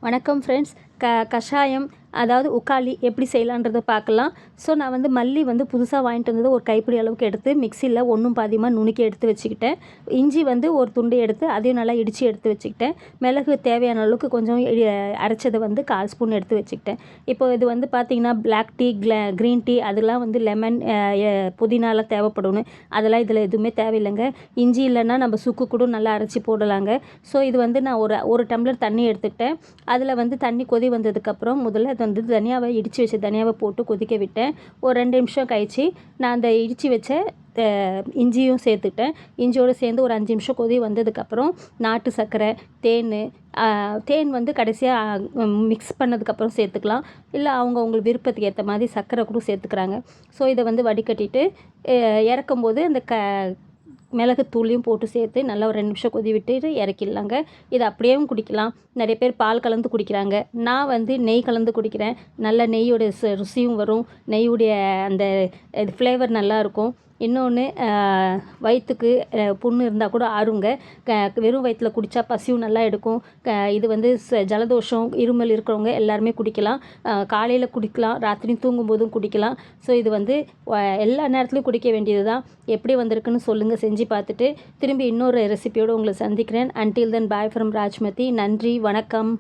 வணக்கம் ஃப்ரெண்ட்ஸ். கஷாயம் அதாவது உக்காளி எப்படி செய்யலான்றதை பார்க்கலாம். ஸோ நான் வந்து மல்லி வந்து புதுசாக வாங்கிட்டு வந்தது ஒரு கைப்பிடி அளவுக்கு எடுத்து மிக்சியில் ஒன்றும் பாதியமாக நுணுக்கி எடுத்து வச்சுக்கிட்டேன். இஞ்சி வந்து ஒரு துண்டு எடுத்து அதையும் நல்லா இடித்து எடுத்து வச்சுக்கிட்டேன். மிளகு தேவையான அளவுக்கு கொஞ்சம் அரைச்சதை வந்து 1/4 ஸ்பூன் எடுத்து வச்சுக்கிட்டேன். இப்போ இது வந்து பார்த்திங்கன்னா பிளாக் டீ, க்ரீன் டீ அதெல்லாம் வந்து லெமன், புதினாலாம் தேவைப்படணும். அதெல்லாம் இதில் எதுவுமே தேவையில்லைங்க. இஞ்சி இல்லைன்னா நம்ம சுக்கு கூட நல்லா அரைச்சி போடலாங்க. ஸோ இது வந்து நான் ஒரு டம்ளர் தண்ணி எடுத்துக்கிட்டேன். அதில் வந்து தண்ணி கொதி வந்ததுக்கப்புறம் முதல்ல அது வந்து தனியாவை இடித்து வச்ச தனியாவை போட்டு கொதிக்க விட்டேன். ஒரு 2 நிமிஷம் கழிச்சு நான் அந்த இடித்து வச்ச இஞ்சியும் சேர்த்துக்கிட்டேன். இஞ்சியோடு சேர்ந்து ஒரு 5 நிமிஷம் கொதி வந்ததுக்கப்புறம் நாட்டு சர்க்கரை, தேன் வந்து கடைசியாக மிக்ஸ் பண்ணதுக்கப்புறம் சேர்த்துக்கலாம். இல்லை அவங்களுக்கு விருப்பத்துக்கு ஏற்ற மாதிரி சர்க்கரை கூட சேர்த்துக்கிறாங்க. ஸோ இதை வந்து வடிகட்டிட்டு இறக்கும்போது அந்த மிளகுத்தூளையும் போட்டு சேர்த்து நல்லா ஒரு 2 நிமிஷம் கொதி விட்டு இறக்கிடலாங்க. இதை அப்படியேவும் குடிக்கலாம். நிறைய பேர் பால் கலந்து குடிக்கிறாங்க. நான் வந்து நெய் கலந்து குடிக்கிறேன். நல்ல நெய்யோட ருசியும் வரும். நெய்யுடைய அந்த ஃப்ளேவர் நல்லாயிருக்கும். இன்னொன்று வயிற்றுக்கு புண்ணு இருந்தால் கூட ஆறுங்க. வெறும் வயிற்றில் குடித்தா பசியும் நல்லா எடுக்கும். இது வந்து ஜலதோஷம், இருமல் இருக்கிறவங்க எல்லாருமே குடிக்கலாம். காலையில் குடிக்கலாம், ராத்திரி தூங்கும்போதும் குடிக்கலாம். ஸோ இது வந்து எல்லா நேரத்துலையும் குடிக்க வேண்டியது தான். எப்படி வந்திருக்குன்னு சொல்லுங்கள். செஞ்சு பார்த்துட்டு திரும்பி இன்னொரு ரெசிபியோடு உங்களை சந்திக்கிறேன். Until then bye from Rajmathi. நன்றி, வணக்கம்.